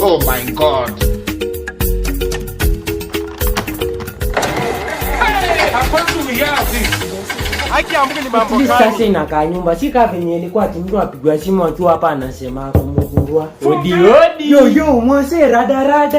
Oh my God. Sasa inakaa nyumba sika venye ilikuwa mtu apigwa simu akiwa hapa anasema kumgundua. Odi. Yo mwase rada.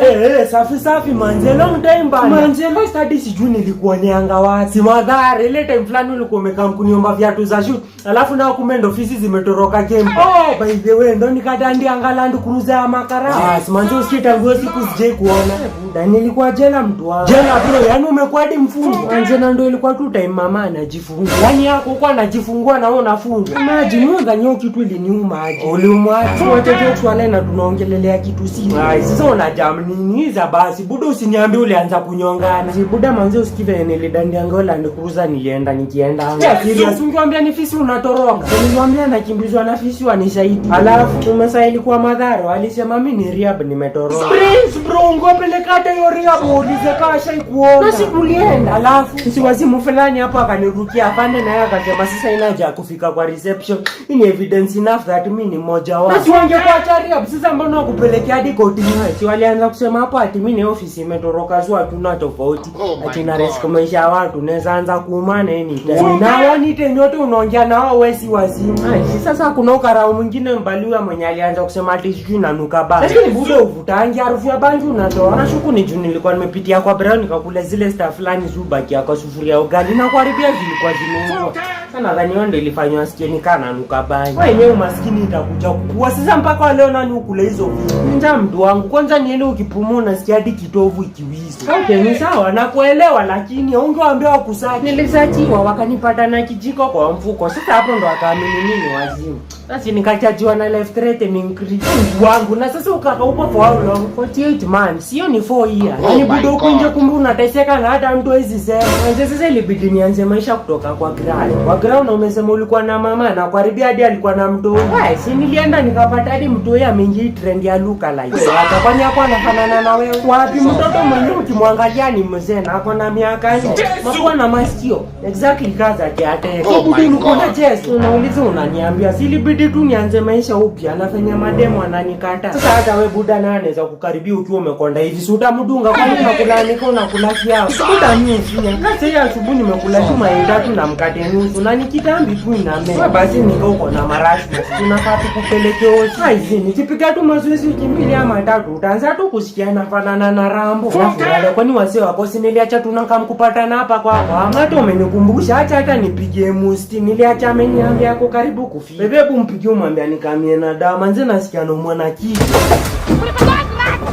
Safi manze long time bana. Manze last hadi sijui nilikuwa nianga wapi. Madhara ile time fulani ulikuwa umekaa kuniomba viatu za shoot. Alafu na kumendo ofisi zimetoroka game. Oh by the way ndo nikadandi Angaland Cruiser ya makara. Manze usikita nguo siku sije kuona. Dani nilikuwa jela mtu wangu. Jela bro, yani umekuwa hadi mfungo. Manze na ndo ilikuwa tu time mama anajifunga. Yani yako kwa anajifungua na wewe unafunga. Maji munga nyo kitu iliniuma aje. Uliumwaje? Wote swala na tunaongelelea kitu sisi. Sasa unajam nini za basi buda usiniambie ulianza kunyongana. Si buda manze usikive nilidandi Angaland Cruiser nilienda nikienda. Serious ungeambia ni fisi unatoroka. Niliwaambia nakimbizwa na fisi wanishahidi. Alafu umesa ilikuwa madharo alisema mimi ni rehab nimetoroka. Prince bro ngopeleka hata hiyo rehab ulizeka shaikuona. Nasi tulienda. Alafu si wazimu fulani hapo akanirukia afande na yeye akasema sasa inaja kufika kwa reception. Ni evidence enough that mimi ni mmoja wao. Nasi wangekuwa rehab sasa mbona wakupelekea hadi kotini? Si walianza kusema hapo ati mimi ni ofisi imetoroka zua hatuna tofauti. Ati na risk maisha ya watu naweza anza kuumana nini. Na wani tenyote unaongea na wao wewe si wazimu. Sasa kuna ukarao mwingine mbaliwa mwenye alianza kusema ati sijui nanuka bangi. Lakini bude uvutangi harufu ya bangi unatoa. Nashuku ni juu nilikuwa nimepitia kwa brown nikakula zile stuff fulani zubaki kwa sufuria ugali na kuharibia zilikuwa zimeungua. Sana nadhani wao ndio ilifanywa asikie nikana nanuka bangi. Wewe yenyewe umaskini itakuja kukua. Sasa mpaka leo nani ukule hizo vitu? Nja mtu wangu kwanza niende ukipumua unasikia hadi kitovu ikiwiza. Okay ni sawa nakuelewa lakini ungewaambia wakusaki. Nilisachiwa wakanipata na kijiko kwa mfuko. Sasa hapo ndo akaamini mimi wazimu. Sasa nikachajiwa na life threatening creep wangu na sasa ukaka upo for how long? 48 months. Sio ni 4 years. Yaani budo kunje kumbe unateseka na hata mtu hizi sema. Sasa ilibidi nianze maisha kutoka kwa ground. Kwa ground umesema ulikuwa na mama na kuharibia hadi alikuwa na mtu. Si nilienda nikapata hadi mtu yeye ameingia trend ya look alike. Hata kwani hapo anafanana na wewe? Wapi mtoto mwenyewe ukimwangalia ni mzee na ako na miaka 4. Makuwa na masikio. Exactly kaza yake. So budo ulikuwa na chest. Unauliza unaniambia silibidi tu nianze maisha upya anafanya mademo ananikata. Sasa hata wewe buda na anaweza kukaribia ukiwa umekonda hivi. Si utamdunga kwani unakula niko unakula kiasi. Buda mimi sina. Kasa ya asubuhi nimekula tu mayai 3 na mkate nusu na nikitambi tu inamea. Basi niko uko na marashi. Tunafaa tukupeleke hospitali. Hizi nikipiga tu mazoezi wiki 2 ama 3 utaanza tu kusikiana fanana na Rambo. Alafu kwani wase wako si niliacha tunakamkupatana hapa kwako. Hata umenikumbusha hata nipigie musti niliacha ameniambia yako karibu kufika. Bebe mpigie umwambia nikamie na dawa manze nasikia no mwana kitu.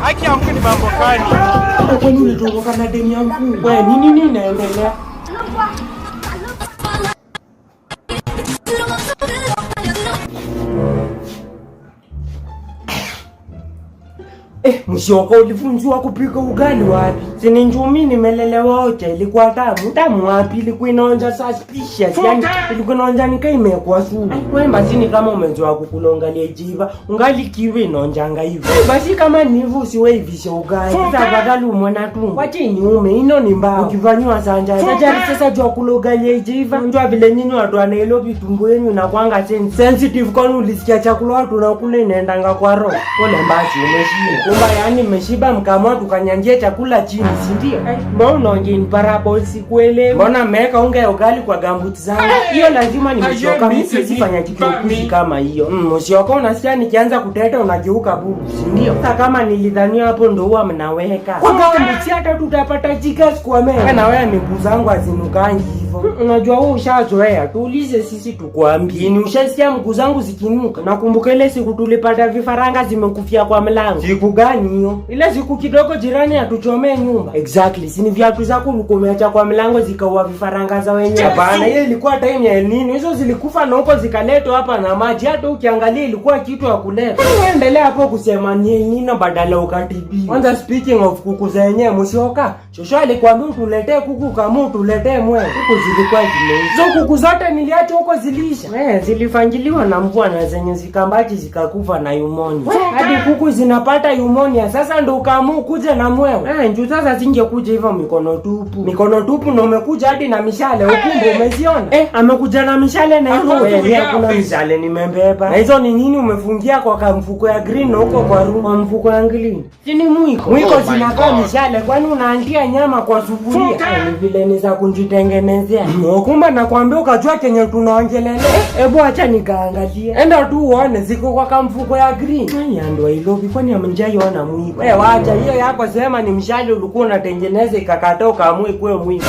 Haki ya Mungu ni mambo gani? Kwani ulitoka na demu yangu? Wewe nini inaendelea? Mshoko ulifunzwa kupika ugali wapi? Sini njumi nimelelewa wote ilikuwa tamu wapi ilikuwa inaonja suspicious yani ilikuwa inaonja nika imekuwa sumu. Wewe basi ni kama umezoea kukula ugali jiva ungali kiwe inaonjanga hivi. Basi kama ni hivyo usiwe hivisha ugali. Sasa badala umwana tu. Wacha niume ino ni mbao. Ukifanywa sanja. Sasa jua kula ugali jiva. Unjua vile nyinyi watu wanaelo vitumbo yenu na kwanga sensitive kwani ulisikia chakula watu unakula inaendanga kwa roho. Pole basi umeshinda. Kumba yani mmeshiba mkamwa tukanyanjia chakula chini si ndio? Mbona unaongea in parables sikuelewi? Mbona mmeweka unga ya ugali kwa gambuti zangu? Hiyo lazima nimeshoka mimi sifanya kitu kama hiyo. Mshoka unasikia nikianza kuteta unageuka bubu si ndio? Hata kama nilidhania hapo ndo huwa mnaweka. Kwa gambuti hata tutapata jigas kwa mimi. Na wewe miguu zangu azinukangi hivyo. Unajua wewe ushazoea. Tuulize sisi tukwambie. Ni ushasikia mguu zangu zikinuka. Nakumbuka ile siku tulipata vifaranga zimekufia kwa mlango. Siku gani hiyo? Ile siku kidogo jirani atuchomee nyumba. Exactly. Sini viatu zako ulikomeacha kwa mlango zikaua vifaranga za wenyewe. Hapana, hiyo ilikuwa time ya El Nino. Hizo zilikufa na huko zikaletwa hapa na maji. Hata ukiangalia ilikuwa kitu ya kuleta. Endelea hapo kusema ni El Nino badala ukatibi. Kwanza speaking of kuku za wenyewe msioka, Shosho alikwambia utuletee kuku kama utuletee mwewe. Kuku zilikuwa zimeisha. Hizo kuku zote niliacha huko zilisha. Zilifangiliwa na mvua na zenye zikambaki zikakufa na pneumonia. Hadi kuku zinapata pneumonia. Sasa ndo ukaamua kuja na mwewe. Njoo sasa singekuja hivyo mikono tupu. Mikono tupu na umekuja hadi na mishale. Ukumbe umeziona? Amekuja na mishale na hiyo wewe hakuna mishale nimembeba. Na hizo ni nini umefungia kwa kamfuko ya green huko kwa room? Kwa mfuko ya green. Sini mwiko. Mwiko zinakaa mishale kwani unaandia nyama kwa sufuria. Ni vile ni za kujitengenezea. Kumbe nakwambia ukajua kenye tunaongelelea. Hebu acha nikaangalie. Enda tu uone ziko kwa kamfuko ya green. Haya ndio ilobi kwani amjaiona mwiko. Wacha hiyo yako sema ni mshale ulikuwa unatengeneza ikakatoka amui kwa mwiko.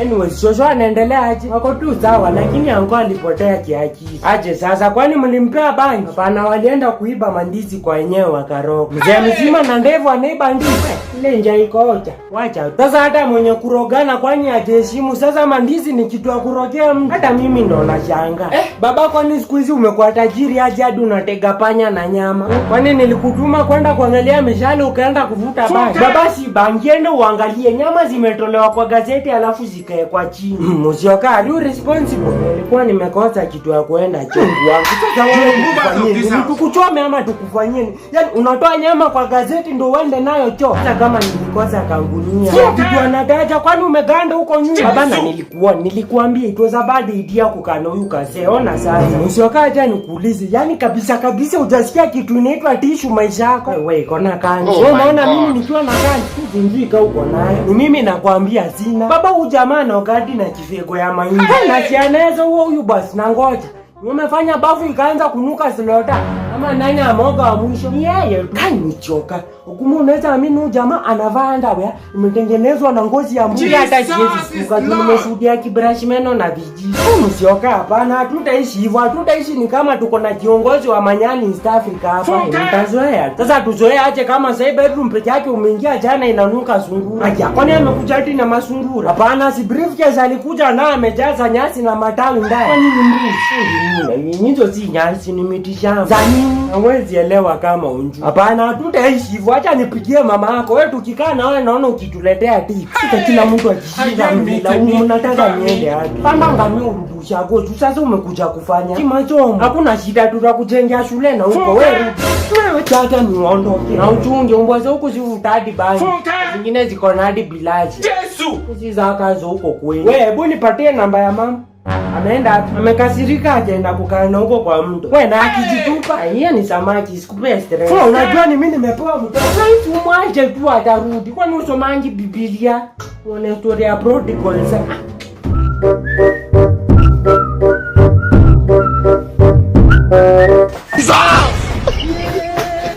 Anyway, Shosho anaendelea aje? Wako tu sawa lakini anko alipotea kiakili. Aje sasa kwani mlimpea bangi? Hapana, walienda kuiba mandizi kwa wenyewe wakaroga. Mzee mzima na ndevu anaiba ndizi. Ile njaa ikoja. Wacha. Sasa hata mwenye kurogana kwani ajiheshimu. Sasa mandizi ni kitu ya kurogea mtu. Hata mimi ndo nashangaa. Baba kwani siku hizi umekuwa tajiri aje hadi unatega panya na nyama? Kwani nilikutuma kwenda kuangalia mishale ukaenda kuvuta bangi? Baba si bangi, enda uangalie nyama zimetolewa kwa gazeti alafu zikae kwa chini. Msioka, are you responsible? Nilikuwa nimekosa kitu ya kuenda chungu wangu. Sasa wewe unafanyeni? Tukuchome ama tukufanyeni? Yaani unatoa nyama kwa gazeti ndio uende nayo choo. Hata kama nilikosa kangunia. Sio kitu anataja kwani umeganda huko nyuma. Baba na nilikuambia it was a bad idea kukana huyu kase. Ona sasa. Msioka acha nikuulize. Yaani kabisa hujasikia kitu inaitwa tishu maisha yako. Wewe kona kanzi. Wewe unaona mimi nikiwa na kanzi zinjika huko naye. Ni mimi nakwambia sina. Baba huyu jamaa na wakati na kifego ya mahindi. Na sianeza huyu basi na ngoja. Umefanya bafu ikaanza kunuka slota. Kama nani amoga wa mwisho? Ni yeye. Kanichoka. Hukumu unaweza amini huyu jamaa anavaa ndawe imetengenezwa na ngozi ya mbuzi hata siwezi kuka tumeshuhudia kibrush meno na vijiji. Msioka hapana, hatutaishi hivyo. Hatutaishi ni kama tuko na kiongozi wa manyani East Africa hapa. Mtazoea. Sasa tuzoee aje kama sasa bedroom peke yake umeingia jana inanuka sungura. Aje kwani amekuja hadi na masungura? Hapana, si briefcase alikuja na amejaza nyasi na matawi ndani. Kwani ni mbuzi? Hizo si nyasi ni miti shamba. Za nini? Hawezi elewa kama unju. Hapana, hatutaishi hivyo. Acha nipigie mama yako. Wewe tukikaa na wewe naona ukituletea tips. Sasa kila mtu akishika mbila unataka niende hadi. Panda ngamia urudisha goju. Sasa umekuja kufanya kimachomo. Hakuna shida tutakujengea shule na huko wewe rudi. Wewe tata niondoke. Na uchunge mbwa huko zivuta hadi bani. Zingine ziko na hadi bilaji. Yesu. Hizi za kazi huko kweli. Wewe hebu nipatie namba ya mama. Ameenda amekasirika ajaenda kukaa huko kwa mto. Wewe na akijitupa, yeye ni samaki sikupe stress. Unajua ni mimi nimepewa mtoto. Sasa mwaje tu atarudi. Kwani usomangi Biblia? Uone story ya prodigal.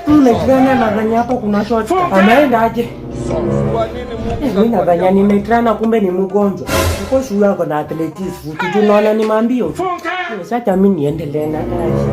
Mnakana na ganya hapo kuna short. Ameenda aje? Mimi nadhani nimetrana kumbe ni mgonjwa. Uko shule yako na athletics, tunaona ni mambio. Sasa mimi niendelee na kazi.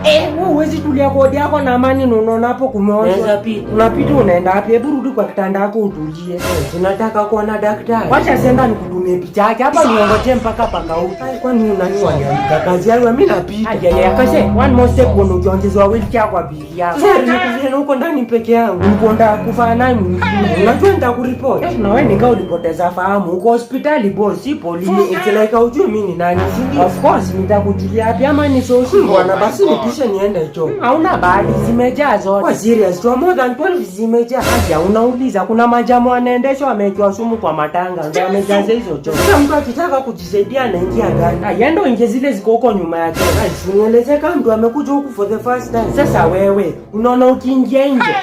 Wewe huwezi tulia kodi yako na amani unaona hapo kumeonja. Unapita unaenda wapi? Hebu rudi kwa kitanda yako utulie. Tunataka kuona daktari. Wacha senda nikutumie picha yake. Hapa niongoje mpaka pakauka. Kwani unaniambia kazi yangu mimi napita. Aje akashe one more step unaongezwa wheelchair kwa bili yako. Sasa nikuvile huko ndani peke yangu. Nikonda kufa naye unajua nitakuripoti. Na wewe nikao ulipoteza fahamu uko hospitali boss, si polisi. Ikileka ujue mimi ni nani? Of course nitakujulia hapa ama ni sosi bwana basi nipishe niende choo. Hauna bahati zimejaa zote. Kwa serious tu more than 12 zimejaa. Haja unauliza kuna majamu wanaendeshwa wametoa sumu kwa matanga ndio amejaza hizo choo. Sasa mtu akitaka kujisaidia anaingia gani? Yendo inge zile ziko huko nyuma yake. Nieleze kama mtu amekuja huku for the first time. Sasa wewe unaona ukiingia nje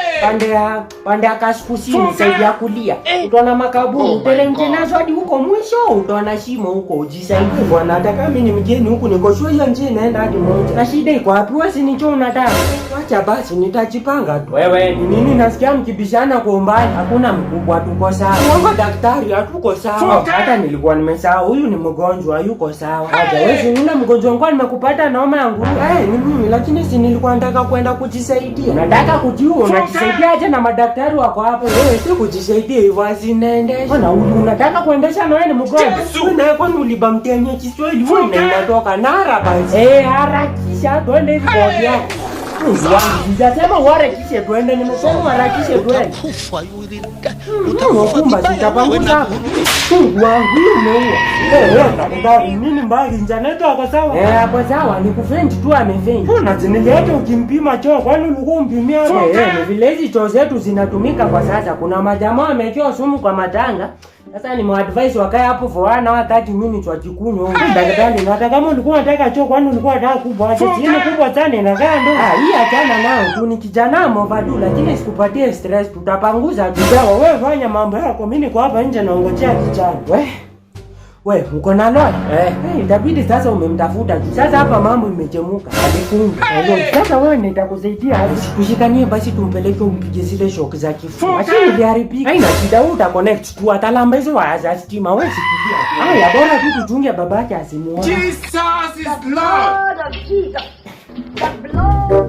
pande ya kaskusini saidia kulia. Utaona makaburi teremke nazo hadi huko mwisho utaona shimo huko ujisaidie bwana. Hata kama mimi ni mgeni huku niko shua hiyo njia inaenda hadi moja. Na shida iko wapi? Wewe si nicho unataka. Acha basi nitajipanga tu. Wewe ni nini nasikia mkibishana kwa umbali? Hakuna mkubwa tuko sawa. Wewe daktari hatuko sawa. Hata nilikuwa nimesahau huyu ni mgonjwa yuko sawa. Acha wewe si una mgonjwa wangu nimekupata na homa yangu. Ni mimi lakini si nilikuwa nataka kwenda kujisaidia. Nataka kujiua unajisaidia aje na madaktari wako hapo. Wewe si kujisaidia hivyo asinaendesha. Bwana huyu unataka kuendesha na wewe ni mgonjwa. Wewe na kwani ulibamtia Kiswahili wewe inatoka nara basi. Harakisha twende hivi kwa yako. Sijasema uharakishe twende, nimesema uharakishe twende. Utakufa sitapanguza hapo. Wangu umeua. Nini mbali Janet ako sawa? Hapo sawa, ni kufendi tu amefendi. Mbona zinileta ukimpima choo kwani ulikuwa umpimia hapo? Ni vile hizi choo zetu zinatumika kwa sasa. Kuna majamaa wamekiwa sumu kwa matanga. Sasa ni advice wakae hapo for 1 hour 30 minutes wakikunywa. Daktari, hata kama ulikuwa unataka choo kwani ulikuwa unataka kubwa aje? Chini kubwa sana inakaa ndo. Hii achana nao tu, ni kijana movadu lakini sikupatie stress, tutapanguza tu. Wewe fanya mambo yako, mimi niko hapa nje naongojea kijana. Wewe uko na loa? Itabidi sasa umemtafuta tu. Sasa hapa mambo imechemuka. Alifunga. Sasa wewe nitakusaidia. Tushikanie basi tumpeleke umpige zile shock za kifua. Acha niharibike. Haina shida, uta connect tu atalamba hizo waya za stima wewe sikidia. Haya bora tu tuchunge babake asimuone. Jesus is Lord. The blood.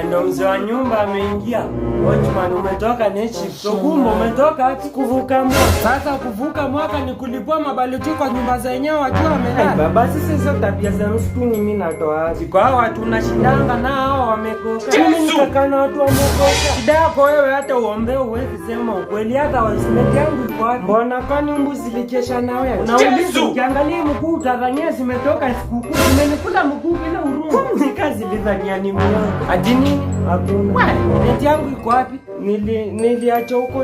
Ndo mzee wa nyumba ameingia. Watchman umetoka nishi. Kumbe umetoka ati kuvuka mwaka. Sasa kuvuka mwaka ni kulipua mabaliti kwa nyumba zenyewe wakiwa wamelala. Baba sisi hizo tabia za msituni mimi natoa. Kwa hao watu tunashindanga nao wamekoka. Mimi nikakaa na watu wamekoka. Shida yako wewe hata uombe uwezi sema ukweli hata wasimeti yangu iko wapi? Mbona kwani mbuzi likesha na wewe? Unauliza ukiangalia mkuu utadhania zimetoka sikukuu. Zimenikula mkuu bila huruma. Ni kazi lidhania ni mwanangu. Ati nini? Hakuna. Neti yangu iko wapi? Niliacha huko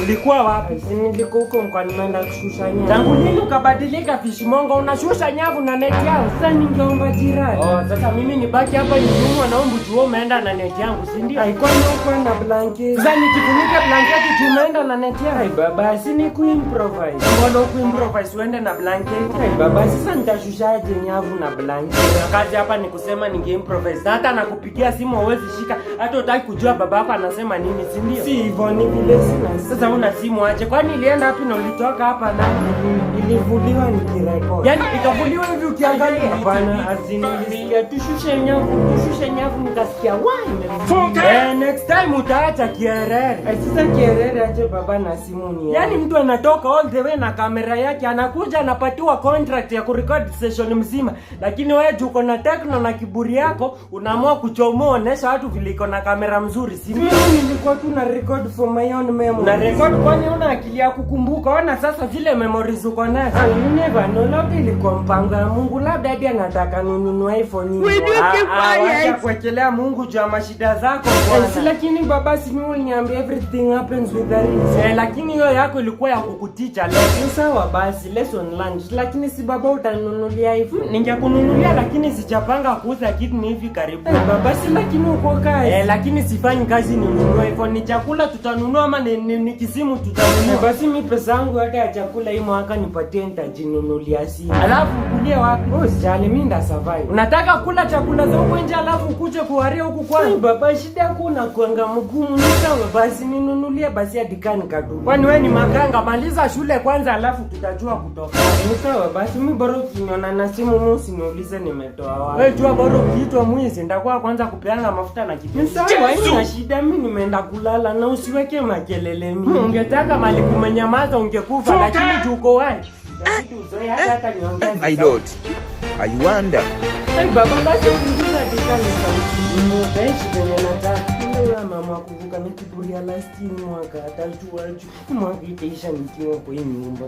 ulikuwa wapi? Si nilikuwa huko kwa nimeenda kushusha nyavu. Tangu nini ukabadilika fishmongo unashusha nyavu na neti yangu? Sasa ningeomba jirani. Sasa mimi nibaki hapa niumwe na umbu tu umeenda na neti yangu, si ndio? Haikuwa huko na blanket. Sasa nikifunika blanket tumeenda na neti yangu. Hai baba, si ni kuimprovise. Mbona kuimprovise uende na blanket? Hai baba, sasa nitashushaje nyavu na blanket? Kazi hapa ni kusema ningeimprovise. Hata nakupigia simu huwezi shika. Hata utaki kujua baba hapa anasema nini, si ndio? Si hivyo, ni vile sina. Sasa una simu aje? Kwani ilienda wapi na ulitoka hapa na ilivuliwa nikirekodi? Yaani ikavuliwa hivi ukiangalia? Hapana, azinilisikia tushushe nyavu nikasikia why. Next time utaacha kierere. Sasa kierere aje baba na simu ni. Yaani mtu anatoka all the way na kamera yake anakuja anapatiwa contract ya kurecord session mzima. Lakini wewe uko na techno na kiburi yako unaamua kuchomoa onesha watu vile iko na kamera mzuri, si mimi nilikuwa tu na record for my own memory. Na record kwani una akili ya kukumbuka? Ona sasa zile memories uko nazo. You never know, labda ilikuwa mpango ya Mungu, labda hadi anataka ninunue iPhone. Wacha kuekelea Mungu juu ya mashida zako kwanza. Lakini baba si mimi uliniambia everything happens with a reason. Lakini hiyo yako ilikuwa ya kukuticha lesson. Sawa basi lesson learned. Lakini si baba utanunulia iPhone. Ningekununulia lakini sichapanga kuuza kitu ni hivi karibu. Baba si lakini uko kazi. Lakini sifanyi kazi ninunue iPhone. Ni chakula tutanunua ama ni kisimu tutanunua. Basi mimi pesa yangu hata ya chakula hii mwaka nipatie nitajinunulia simu. Alafu kulia wapi? Usijali mimi nda survive. Unataka kula chakula za huko nje alafu ukuje kuharia huku kwani? Baba shida yako unakuanga mgumu. Sawa basi ninunulie basi hadi kani kadu. Kwani wewe ni makanga? Maliza shule kwanza alafu tutajua kutoka. Sawa basi mimi bora ukiniona na simu mimi usiniulize nimetoa wapi. Wewe jua bora ukiitwa mwizi nitakuwa kwanza kupeana mafuta na kitu. Sawa haina shida mimi nimeenda kulala na usiweke makelele mimi. Ungetaka mali kumenyamaza ungekufa lakini tuko wapi? My lord, I wonder. Hey baba basi ungiza dika ni sauti. Mbeshi kwenye nataka. Ndio mama kuvuka nikiburia last mwaka atajua mwaka itaisha nikiwa kwa hii nyumba.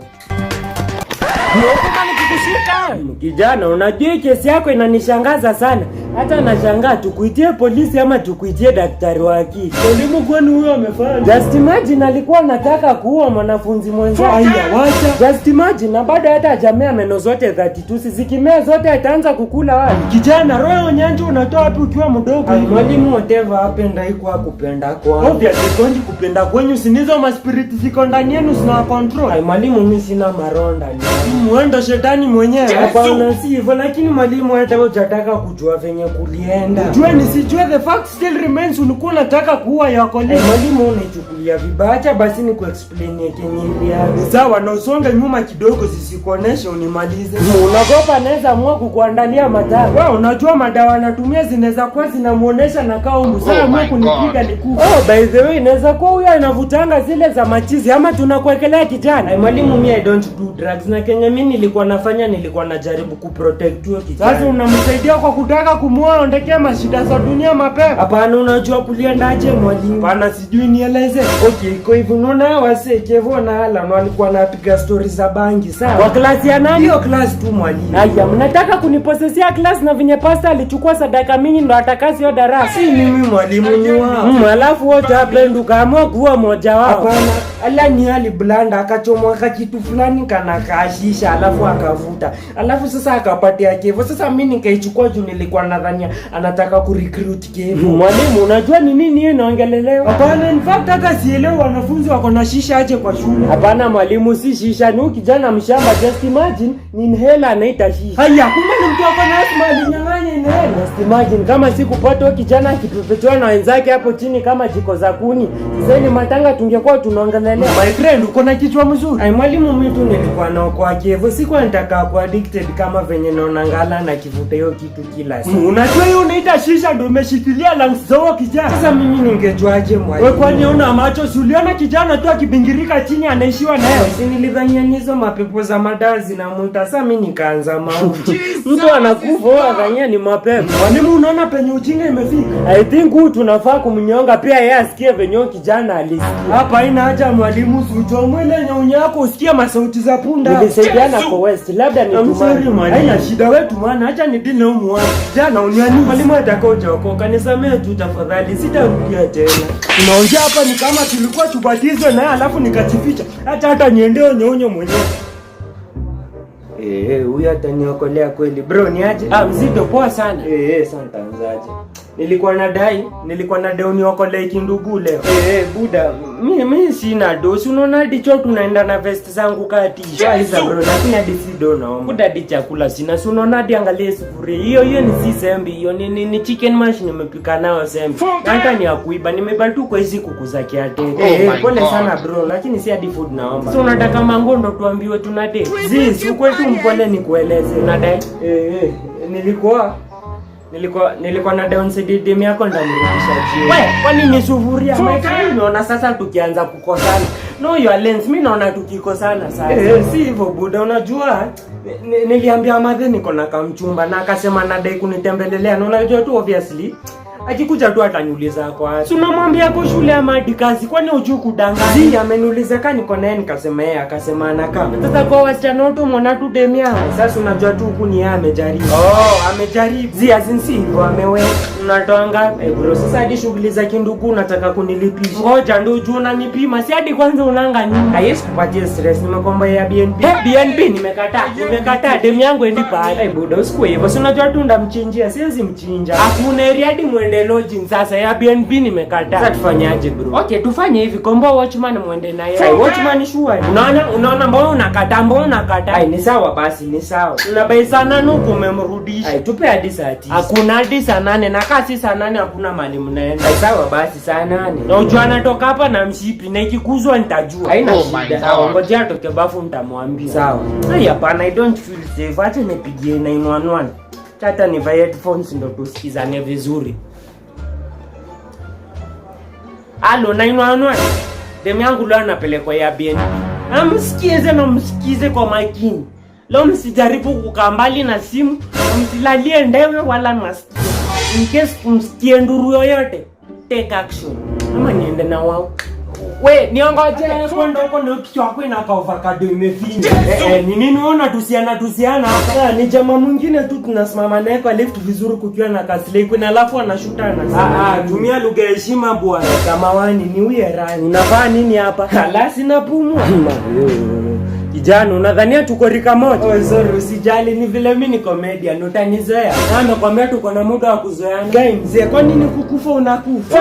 Kama nikikushika kijana, unajua kesi yako inanishangaza sana. Hata nashangaa tukuitie polisi ama tukuitie daktari wa akili. Elimu kwani huyo amefanya? Just imagine alikuwa anataka kuua mwanafunzi mwenzake. Haya wacha. Just imagine na bado hata hajamea meno zote 32. Zikimea zote ataanza kukula wapi? Kijana, roho nyanja unatoa wapi ukiwa mdogo? Mwalimu whatever hapenda haikuwa kupenda kwa. Obviously kwani kupenda kwenyu sinizo ma spirit ziko ndani yenu zina control. Mwalimu mimi sina maronda ni. Muendo shetani mwenyewe. Hapana si hivyo lakini mwalimu hata hujataka kujua venye kulienda. Jua nisijue the fact still remains ulikuwa unataka kuua yako leo. Mwalimu unaichukulia vibaya basi ni kuexplain yake nyingi yako. Sawa na usonge nyuma kidogo zisikuoneshe unimalize. Unagopa naweza amua kukuandalia madawa. Wewe unajua madawa anatumia zinaweza kuwa zinamuonesha na kaa umbu. Sasa amua kunipiga nikufa. By the way inaweza kuwa huyo anavutanga zile za machizi ama tunakuwekelea kijana. Mwalimu mimi I don't do drugs na Kenya Kenye mimi nilikuwa nafanya, nilikuwa najaribu kuprotect huyo kijana. Sasa unamsaidia kwa kutaka kumuoa ondekea mashida za dunia mapema? Hapana, unajua kuliendaje mwalimu? Hapana, sijui nieleze. Okay, kwa hivyo unaona wase Kevo na Alan walikuwa napiga stories za bangi, sawa? Kwa klasi ya nani? Hiyo klasi tu mwalimu. Haya, mnataka kuniposesea klasi na venye pasta alichukua sadaka mingi ndo atakasi hiyo darasa? Si mimi mwalimu, ni wao. Alafu wote hapa ndo kaamua kuwa mmoja wao. Hapana, ala ni Ali Blanda akachomoa kitu fulani kana kashisha, alafu akavuta. Alafu sasa akapatia Kevo. Sasa mimi nikaichukua juu nilikuwa nadhania anataka kurecruit Kevo. Mwalimu, unajua ni nini hiyo inaongelelewa? Hapana, in fact hata sielewi wanafunzi wako na shisha aje kwa shule. Hapana mwalimu, si shisha, ni kijana mshamba. Just imagine ni inhaler anaita shisha. Haya, kumbe ni mtu wako na asthma alinyang'anya inhaler. Just imagine kama sikupata kijana akipepetwa na wenzake hapo chini kama jiko za kuni. Sasa ni matanga tungekuwa tunaongelelea. My friend, uko na kichwa mzuri. Ai mwalimu, mimi tu nilikuwa na kwa Kevo, sikuwa nataka ku addicted kama venye naona ngala na kivuta hiyo kitu kila siku. Unajua hiyo unaita shisha ndio umeshikilia lungs zao kijana. Sasa mimi ningejuaje mwalimu? Wewe kwani una macho? Si uliona kijana tu akibingirika chini anaishiwa nayo? Si nilidhania hizo mapepo za madawa zinamuta. Sasa mimi nikaanza mauti. Mtu anakufa akanya ni mapepo. Mwalimu, unaona penye ujinga imefika? I think huyu tunafaa kumnyonga pia yeye asikie venye kijana alisikia. Hapa haina haja mwalimu, usichomwe ile nyonyo yako usikie masauti za punda. Nilisaidiana kwa West, labda ni tumani. Haina shida wetu maana acha ni dini humu wapi. Jana uniani mwalimu atakaojokoka nisamee tu tafadhali, sitarudia tena. Tunaongea hapa ni kama tulikuwa tubatizwe naye alafu nikajificha. Hata niendeo nyonyo mwenyewe. Huyu ataniokolea kweli. Bro, ni aje? Mzito poa sana. Sana tanzaje. Nilikuwa nadai uniokolee kindugu leo. Buda, mimi sina dosi. Unaona hadi cho tunaenda na vest zangu kati. Shaiza bro, lakini hadi si dono. Buda hadi chakula sina. Si unaona hadi angalia sufuria. Hiyo ni si sembi. Hiyo ni chicken mash nimepika nao sembi. Hata ni ya kuiba. Nimebatu kwa hizi kuku za kiate. Pole sana bro, lakini si hadi food naomba. So unataka mangondo tuambiwe tunade. Si kwetu mpole nikueleze. Unadai? Nilikuwa na down CDM yako ndamrudisha chini. Wewe kwani ni sufuria? Unaona sasa tukianza kukosana. No your lens, mimi naona tukikosana sasa. Si hivyo buda, unajua niliambia madhe niko na kamchumba na akasema nadai kunitembelelea. Na unajua tu obviously akikuja tu ataniuliza kwa wapi. Si unamwambia kwa shule ama hadi kazi, kwani hujui kudanganya? Zii ameniuliza kama niko naye, nikasema yeye, akasema anakaa. Sasa kwa wasichana wote mwana tu demia. Sasa unajua tu huku ni yeye amejaribu. Amejaribu. Zii azinsi hivyo amewe. Unatoa ngapi? Bro, sasa hadi shughuli za kindugu unataka kunilipisha. Ngoja ndio ujue unanipima. Si hadi kwanza unanga nini? Haiwezi kupatia stress, nimekomba ya BNB. BNB nimekataa. Demu yangu endi pale. Buda usikue hivyo. Si unajua tu ndamchinjia, siwezi mchinja. Hakuna area hadi muende lodging sasa ya BNB nimekataa. Sasa tufanyaje bro? Okay, tufanye hivi, komboa watchman muende na yeye. Watchman sure. Unaona mbona unakataa? Ni sawa basi, ni sawa. Unabai sana nuku umemrudisha. Tupe hadi saa 9. Hakuna hadi saa 8 na kasi saa 8 hakuna mali mnaenda. Sawa basi saa 8. Na ujua anatoka hapa na mshipi na ikikuzwa nitajua. Haina shida. Sawa, ngoja atoke bafu nitamwambia. Sawa. Hapana, I don't feel safe. Acha nipigie 911. Hata nivae headphones ndo tusikizane vizuri. Alo 911. Demu yangu leo anapelekwa ya BNB. Msikize kwa makini. Leo msijaribu kukaa mbali na simu, msilalie ndewe wala masikio. In case kumsikie nduru yoyote, take action. Ama niende na wao. We, niongoje kwenda huko ndio kichwa kwako inaka avocado imefinya. Ni nini unaona tusiana hapa? Ni jamaa mwingine tu tunasimama naye kwa left vizuri kukiwa na kasile kuna alafu anashutana. Tumia lugha ya heshima bwana. Kama wani ni uye rani. Unafanya nini hapa? Halasi na pumua. Kijana, unadhania tuko rika moja? Sorry, usijali, ni vile mimi ni comedian, utanizoea. Nakwambia tuko na muda wa kuzoeana. Guy mzee, kwa nini kukufa unakufa?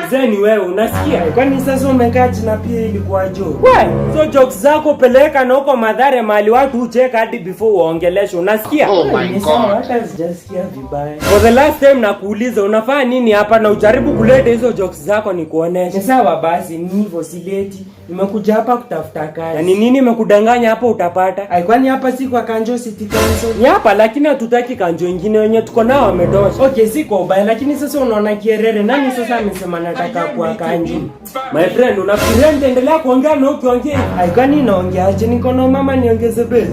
Mzee ni wewe, unasikia? Kwani sasa umekaa na pia ilikuwa joke? So jokes zako peleka na huko madhare mali watu ucheka hadi before uongeleshe, unasikia? My God. Hata sijasikia vibaya. For the last time nakuuliza unafanya nini hapa na ujaribu kuleta hizo jokes zako nikuoneshe. Ni sawa basi, ni hivyo sileti. Nimekuja hapa kutafuta kazi. Na ni nini imekudanganya ukifanya hapo utapata. Ai, kwani hapa si kwa Kanjo City Council? Ni hapa, lakini hatutaki Kanjo wengine, wenye tuko nao wametosha. Okay, si kwa ubaya, lakini sasa unaona kierere. Nani sasa amesema nataka kwa Kanjo? My friend, unafikiria nitaendelea kuongea na ukiongea? Ai, kwani naongea aje? Niko na mama niongeze base.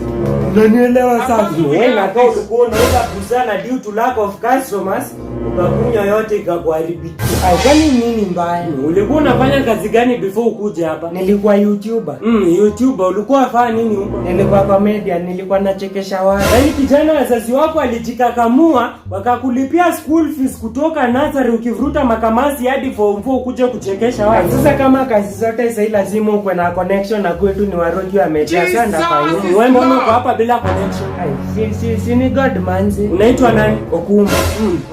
Unanielewa sasa? Wewe na kwa ulikuwa unauza busana due to lack of customers, ukakunywa yote ikakuharibika. Ai, kwani nini mbaya? Ulikuwa unafanya kazi gani before ukuje hapa? Nilikuwa YouTuber. YouTuber. Ulikuwa unafanya nini huko? Nilikuwa comedian, nilikuwa nachekesha watu. Yaani kijana, wazazi wako alijikakamua wakakulipia school fees kutoka nursery ukivuruta makamasi hadi form 4 ukuje kuchekesha watu. Sasa kama kazi zote sasa lazima uwe na connection na kwetu ni warogi wa media sana fanya. Wewe mbona uko hapa bila connection? Ai, si ni God manzi. Unaitwa nani? Okumba.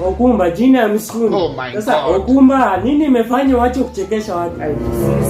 Okumba, jina ya msituni. Sasa Okumba, nini imefanya waache kuchekesha watu? Ai,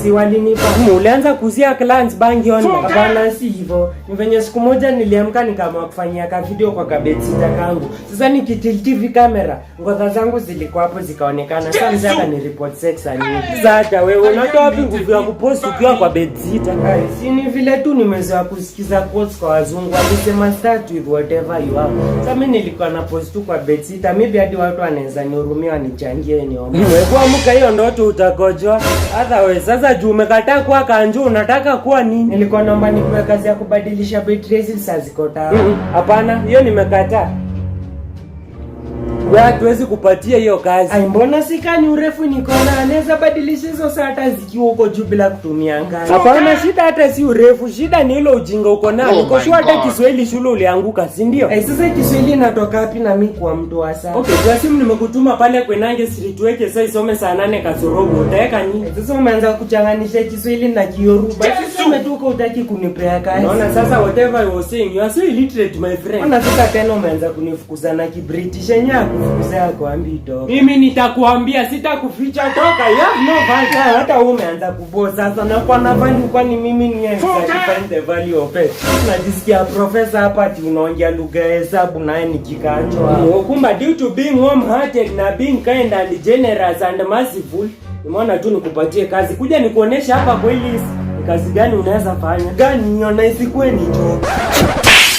si walinipa. Ulianza kuzia clients bangi on. Hapana, si hivyo. Ni venye siku moja niliamka nikaamua kufanyia ka video kwa kabetsita kangu. Sasa nikitil TV camera, ngoza zangu zilikuwa hapo zikaonekana. Sasa mzaka ni report sex ani. Sasa wewe unatoa wapi nguvu ya kupost ukiwa kwa bedzita? Ai, si ni vile tu nimezoea kusikiza quotes kwa wazungu. Alisema start with whatever you have. Sasa mimi nilikuwa na post tu kwa bedzita. Maybe hadi watu wanaweza nihurumia wanichangie niombe. Wewe kuamka hiyo ndoto utakojoa. Hata wewe sasa juu umekataa kuwa Kanjo unataka kuwa nini? Nilikuwa naomba nipewe kazi ya kubadilisha batteries sasa ziko tayari. Hapana, hiyo nimekataa. Wewe hatuwezi kupatia hiyo kazi. Ai, mbona sikani urefu niko na anaweza badilisha hizo saa hata zikiwa huko juu bila kutumia ngazi. Hapana, shida hata si urefu, shida ni ile ujinga uko nao. Niko sure hata Kiswahili shule ulianguka, si ndio? Ai, sasa Kiswahili inatoka wapi na mimi kwa mtu wa saa? Okay, kwa simu nimekutuma pale Kwenange Street weke sasa isome saa 8 kasorobo. Utaweka nini? Sasa umeanza kuchanganisha Kiswahili na Kiyoruba. Sasa umetoka utaki kunipea kazi. Naona sasa whatever you are saying, you are so illiterate my friend. Ona sasa tena umeanza kunifukuza na Kibritish yenyewe. Mimi nitakuambia, sitakuficha, toka. You have no value. Hata wewe umeanza kuboa sasa na kwa na value, kwani mimi ni find the value of it. Unajisikia professor hapa ati unaongea lugha ya hesabu naye ni Kikanjo hapo. Kumba due to being warm hearted na being kind and generous and merciful, nimeona tu nikupatie kazi. Kuja nikuonesha hapa kweli ni kazi gani unaweza fanya. Gani niona isikwe ni joke.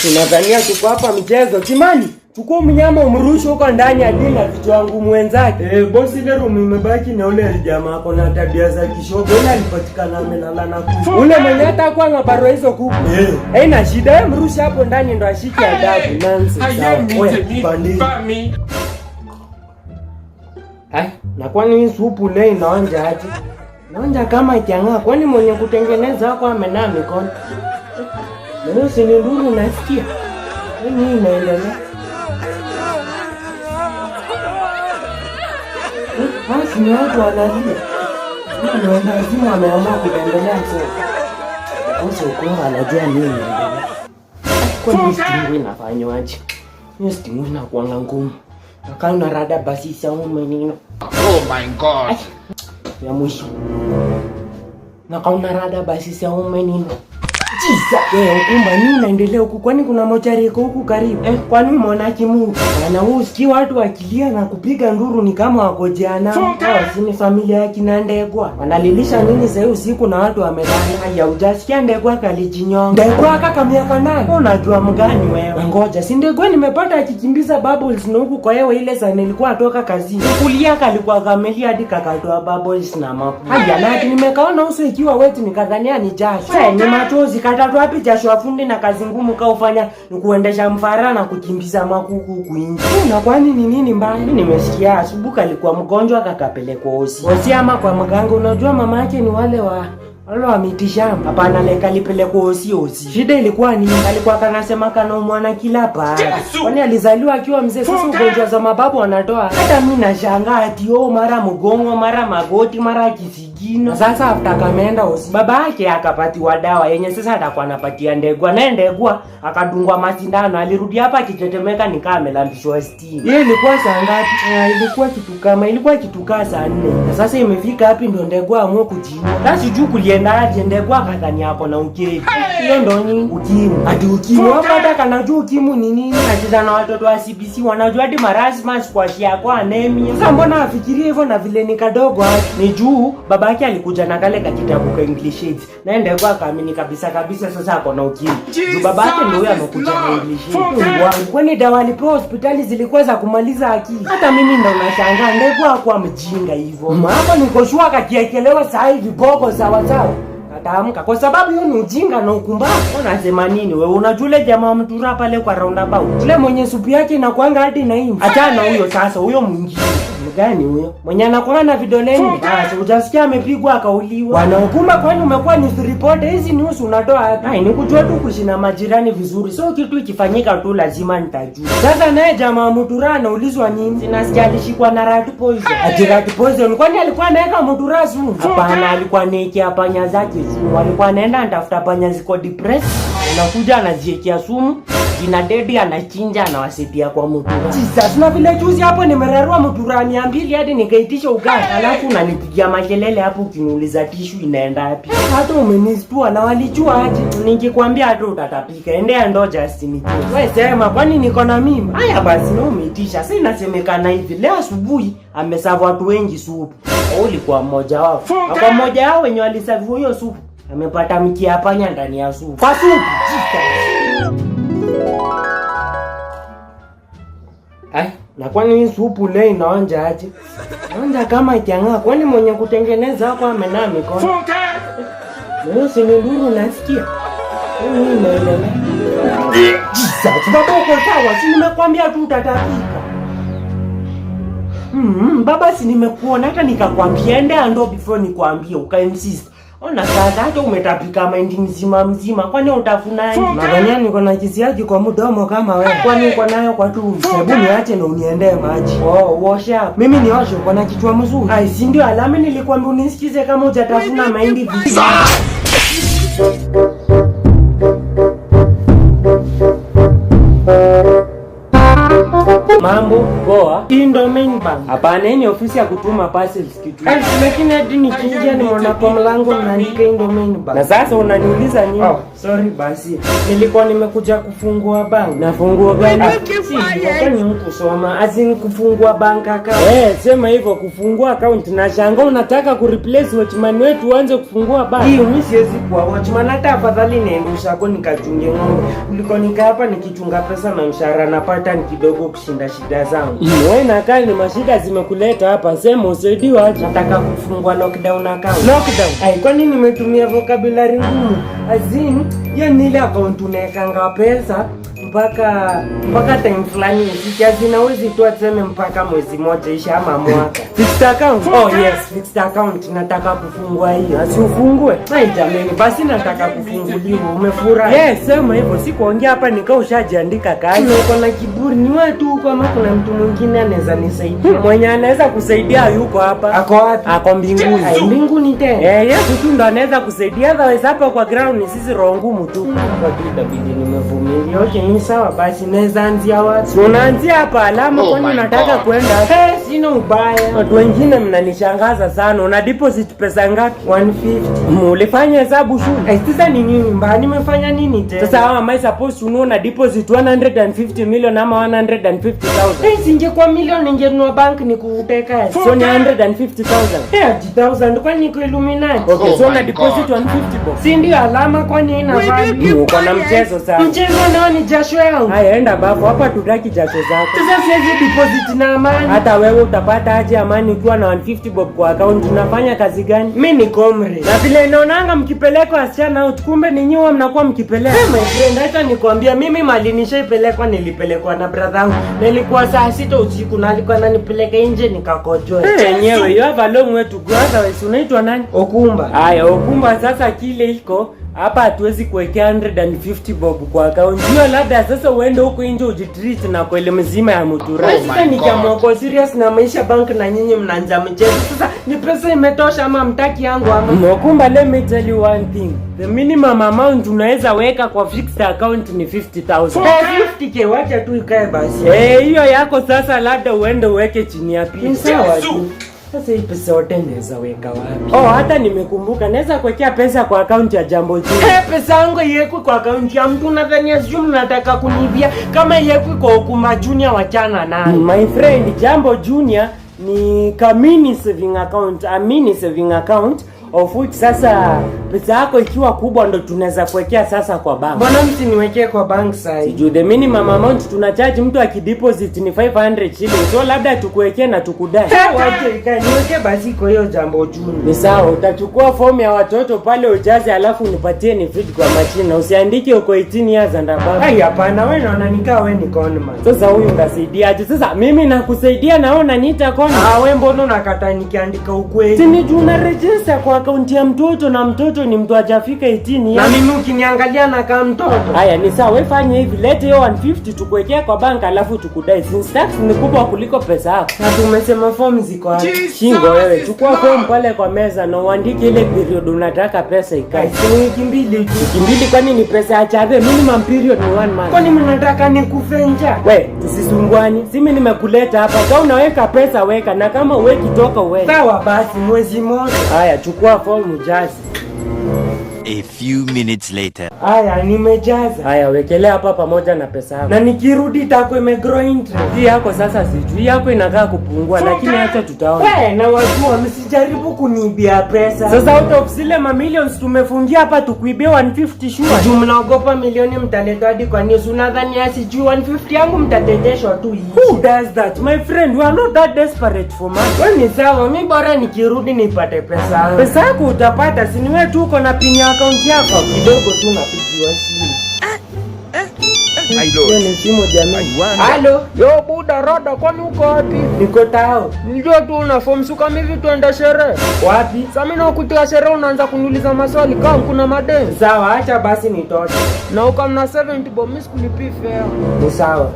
Tunadhania tuko hapa mchezo. Kimani, chukua mnyama umrushe huko ndani ya dini na vitu wangu mwenzake. Bosi leo mmebaki na ule jamaa hapo na tabia za kishogo. Yule alipatikana amelala na kuku. Ule mwenye hata kwa ngabaro hizo kuku. Haina shida, wewe mrushe hapo ndani ndo ashike adabu. Nonsense. Wewe bandi. Na kwani hii supu leo inaonja aje? Naonja kama ikiangaa. Kwani mwenye kutengeneza hapo amenaa mikono? Leo si ni nduru nasikia. Nini inaendelea? Basi ni watu wanalia. Ndio lazima wameamua kuendelea sasa. Sasa Okumba anajua nini inaendelea. Kwa nini stingu inafanywaje? Ni stingu inakuwa ngumu. Akauna rada basi saume nini. Oh my God. Ya mwisho. Na kauna rada basi saume nini. Okumba nini inaendelea huku? Kwani kuna mochari iko huku karibu? Kwani umeona kimu? Na huu usikii watu wakilia na kupiga nduru ni kama wako jana. Si ni familia ya kina Ndegwa. Wanalilisha nini sasa usiku na watu wamelala? Haya, hujasikia Ndegwa kalijinyonga. Ndegwa kaka miaka 8. Unajua mgani wewe? Ngoja, si Ndegwa nimepata akikimbiza bubbles na huku kwa hewa ile sana nilikuwa atoka kazini. Kulia kalikuwa kamelia hadi kakatoa bubbles na mapu. Haya, lakini nimekaona uso ikiwa wetu nikadhania ni jasho. Sasa ni machozi katatu wapi jasho afundi na kazi ngumu kaufanya nikuendesha mfara na kukimbiza makuku huku nje. Na kwani ni nini mbaya? Nimesikia asubuhi alikuwa mgonjwa akakapelekwa hosi. Hosi ama kwa mganga, unajua mama yake ni wale wa mitishamba. Hapana, leka alipelekwa hosi. Shida ilikuwa ni alikuwa kanasema kana mwana kilapa. Kwani alizaliwa akiwa mzee, sasa ugonjwa za mababu wanatoa. Hata mimi nashangaa ati mara mgongo, mara magoti, mara kisigino. Sasa after kameenda hosi, baba yake akapatiwa dawa yenye sasa atakuwa anapatia Ndegwa. Na Ndegwa akadungwa masindano, alirudi hapa akitetemeka nikaa amelambishwa steam. Yeye ilikuwa saa ngapi? Ilikuwa kitu kama saa 4. Na sasa imefika hapi ndo Ndegwa amua kujiua. Sasa sijui kuliendaje, Ndegwa kadhani hapo na ukimwi. Hiyo ndo ni ukimwi. Hadi ukimwi hapa kanajua ukimwi ni nini? Nacheza na watoto wa CBC wanajua hadi marasmus kwa shia kwa anemia. Sasa mbona afikirie hivyo na vile ni kadogo? Ni juu babake yake alikuja na kale ka kitabu ka English 8. Naenda kwa kaamini kabisa sasa ako na ukimwi. Baba yake ndio huyo amekuja na English 8. Kwani dawa alipewa hospitali zilikuwa za kumaliza akili. Hata mimi ndo nashangaa ndekuwa kwa mjinga hivyo. Hapo niko shua kakiekelewa saa hivi boko sawa. Ataamka kwa sababu hiyo ni ujinga na ukumbavu. Unasema nini wewe? Unajule jamaa Mutura pale kwa roundabout. Ule mwenye supu yake inakuanga hadi na hivi. Achana huyo sasa, huyo mwingine. Mgani huyo? Mwenye anakuwa na vidoleni. Basi hujasikia amepigwa akauliwa. Wanahukumu kwani umekuwa news reporter hizi news unatoa hapa. Hai ni kujua tu kushina majirani vizuri. So kitu ikifanyika tu lazima nitajua. Sasa naye jamaa Mutura anaulizwa nini? Sinasikia alishikwa na rat poison. Ati rat poison kwani alikuwa anaweka Mutura sumu? Hapana, alikuwa anawekea panya zake sumu. Alikuwa anaenda anatafuta panya ziko depressed. Anakuja anaziekea sumu. Jina dedi anachinja anawasaidia kwa Mutura. Sasa na vile juzi hapo nimerarua Mutura 200 hadi nikaitisha ugali. Alafu unanipigia makelele hapo ukiniuliza tishu inaenda wapi? Hata umenistua na walijua aje. Ningekwambia hata utatapika. Endea ndo Justin. Wewe sema kwani niko na mimi? Haya basi na umeitisha. Sasa inasemekana hivi leo asubuhi ameserve watu wengi supu. Ulikuwa mmoja wao. Kwa mmoja wao wenye waliserve hiyo supu amepata mkia panya ndani ya supu. Kwa supu. Na kwani hii supu leo inaonja aje? Inaonja kama ikiangaa. Kwani mwenye kutengeneza hapo amenaa mikono? Leo si nduru nasikia. Mimi naelewa. Sasa baba uko sawa, si nimekwambia tu utatapika. Baba si nimekuona hata nikakwambia ende ndo before nikwambie ukainsist. Ona sasa hata umetapika mahindi mzima kwani utafuna nini? Nadhania niko na kisiagi kwa mdomo kama wewe. Kwani uko nayo kwa tumbo? Hebu niache na uniendee maji. Wash up. Mimi nioshe uko na kichwa mzuri. Ai si ndio alama nilikwambia unisikize kama hujatafuna mahindi vizuri. Mambo poa. Hii ndo main bank. Hapana, hii ni ofisi ya kutuma parcels kitu. Lakini hadi nikiingia nimeona kwa mlango naandika hii ndo main bank. Na sasa unaniuliza nini? Sorry basi. Nilikuwa nimekuja kufungua bank. Na funguo gani? Kwani mkusoma azin kufungua bank account. Sema hivyo kufungua account na shanga unataka kureplace watchman wetu uanze kufungua bank. Hii mimi siwezi kuwa watchman hata afadhali niendusha kwa nikachunge ng'ombe. Kuliko nika hapa nikichunga pesa na mshahara napata kidogo kushinda shida zangu. Wewe na kali ni mashida zimekuleta hapa. Sema usaidiwe aje. Nataka kufungua lockdown account. Lockdown? Kwa nini nimetumia vocabulary ngumu? Azin, hiyo ni ile account unawekanga pesa mpaka time fulani sikiazi nawezi tu tuseme mpaka mwezi mmoja isha ama mwaka. Fixed account? Yes, fixed account nataka kufungua hiyo. Asiufungue? Jamani, basi nataka kufunguliwa. Umefura? Sema hivyo. Sikuongea hapa nikao ushajiandika kazi. Uko na kiburi ni wewe tu huko ama kuna mtu mwingine anaweza nisaidia? Mwenye anaweza kusaidia yuko hapa. Ako wapi? Ako mbinguni. Mbinguni tena? Yesu tu ndo anaweza kusaidia. Otherwise hapa kwa ground ni sisi roho ngumu tu. Hapa tu itabidi nimevumilia. Okay, sawa basi naweza anzia wapi? Unaanzia hapa alama kwani unataka kwenda? Sina ubaya. Watu wengine mnanishangaza sana. Una deposit pesa ngapi? 150. Ulifanya hesabu shule? Sasa ni nini mbaya? Nimefanya nini tena? Sasa how am I supposed to know na deposit 150 million ama 150,000? Singekuwa milioni ningenunua bank nikuteka. So ni 150,000. 80,000 kwani niko Illuminati? Okay, so na deposit 150 box. Si ndio alama kwani ina value? Uko na mchezo sana. Mchezo nao ni jasho yangu. Haya enda bafu hapa tutaki jasho zako. Sasa siwezi deposit na amani. Hata wewe utapata aje amani ukiwa na 150 bob kwa account? Unafanya kazi gani? Mimi ni comrade. Na vile inaonanga mkipelekwa wasichana out kumbe ni nyinyi mnakuwa mkipeleka. My friend hata nikwambia mimi mali nishaipelekwa nilipelekwa na brother yangu. Nilikuwa saa 6 usiku na alikuwa ananipeleka nje nikakojoa. Yenyewe you have a long way to go. Otherwise unaitwa nani? Okumba. Haya Okumba sasa kile iko hapa hatuwezi kuwekea 150 bob kwa account. Hiyo labda sasa uende huko nje ujitreat na kwa ile mzima ya Mutura. Sasa ni kama uko serious na maisha bank na nyinyi mnaanza mchezo. Sasa ni pesa imetosha ama mtaki yangu ama? Okumba, let me tell you one thing. The minimum amount unaweza weka kwa fixed account ni 50,000. 50k wacha tu ikae basi. Hiyo yako sasa labda uende uweke chini ya pili. Sawa tu. Sasa hii pesa yote naweza weka wapi? Hata nimekumbuka naweza kuwekea pesa kwa account ya Jambo Junior. Pesa yangu iwekwe kwa account ya mtu nadhani assume nataka kunibia. Kama iwekwe kwa Okumba Junior wachana nayo. My friend, Jambo Junior ni mini saving account, a mini saving account of which sasa pesa yako ikiwa kubwa ndo tunaweza kuwekea sasa kwa bank. Mbona msiniwekee kwa bank sasa? Sijui the minimum amount tunacharge mtu akideposit ni 500 shillings. So labda tukuwekee na tukudai. Waje niweke basi kwa hiyo jambo juni. Ni sawa, utachukua fomu ya watoto pale ujaze alafu unipatie ni feed kwa machine na usiandike uko 18 years and above. Hai hapana, wewe unaona nikaa wewe ni conman. Sasa huyu unasaidiaje? Sasa mimi nakusaidia na wewe unaniita conman. Wewe mbona unakataa nikiandika ukweli? Si ni juna register kwa account ya mtoto na mtoto ni mtu hajafika 18 years. Na mimi ukiniangalia na kama mtoto. Haya ni sawa, wewe fanya hivi, lete hiyo 150 tukuwekea kwa bank alafu tukudai. Since tax ni kubwa kuliko pesa yako. Na tumesema form ziko hapo. Shingo wewe, chukua form pale kwa meza na uandike ile period unataka pesa ikae. Si wiki mbili tu. Wiki mbili kwani ni pesa ya chave, minimum period ni 1 month. Kwani mnataka nikufe njaa? Wewe, tusisumbuani. Simi nimekuleta hapa. Kama unaweka pesa weka na kama uweki toka uwe. Sawa basi mwezi mmoja. Haya chukua form ujaze. A few minutes later. Haya nimejaza. Haya wekelea hapa pamoja na pesa yako. Na nikirudi tako imegrow interest. Hii yako sasa sijui yako inakaa kupungua lakini acha tutaona. Wewe na wajua msijaribu kuniibia pesa. Sasa out of zile millions tumefungia hapa tukuibia 150 sure. Juu mnaogopa milioni mtaleta hadi kwa news. Unadhani asijui 150 yangu mtateteshwa tu hii. Who does that? My friend, we are not that desperate for money. Wewe ni sawa, mimi bora nikirudi nipate pesa. Pesa yako utapata, si ni wewe tu uko na pin account yako kidogo tu napigiwa simu. Ni simu jamii. Halo, yo buda roda kwani uko wapi? Niko tao. Nilijua tu una form suka hivi tuende sherehe. Wapi? Sasa mimi nakutia sherehe unaanza kuniuliza maswali kama kuna madeni. Sawa, acha basi nitoke. Na uko mna 70 bob mimi sikulipi fare. Ni sawa.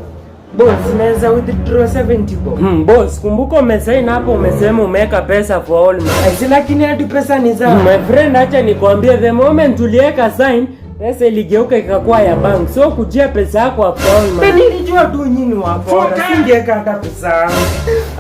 Boss, naweza withdraw 70 bob. Boss, kumbuka umesign hapo umesema umeweka pesa for all months. Lakini hadi pesa ni zangu. My friend, acha nikwambie the moment uliweka sign, pesa iligeuka ikakuwa ya bank. So kujia pesa yako hapo all months. Nilijua tu nyinyi wapora. Singeka hata pesa.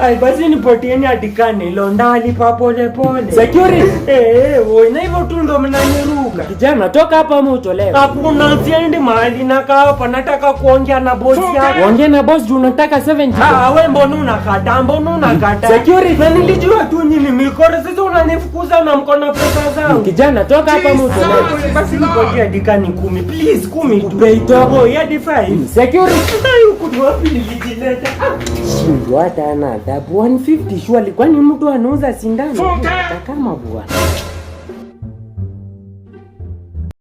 Ai basi nipotieni adikani londali pa pole pole. Security. Wewe na hivyo tu ndo mnaniruka. Kijana toka hapa ama utolewe. Hakuna siendi mahali nakaa hapa nataka kuongea na boss yako. Ongea na boss juu unataka 70. Wewe mbona unakata? Mbona unakata? Security. Na nilijua tu nyinyi mikora sasa unanifukuza na mkono pesa zangu. Kijana toka hapa ama utolewe. Basi nipotie adikani 10 please 10 tu. Beitogo ya D5. Security. Huko wapi nilijileta? Shindwa hata ana adabu 150 shwali kwani mtu anauza sindano? Kama bwana.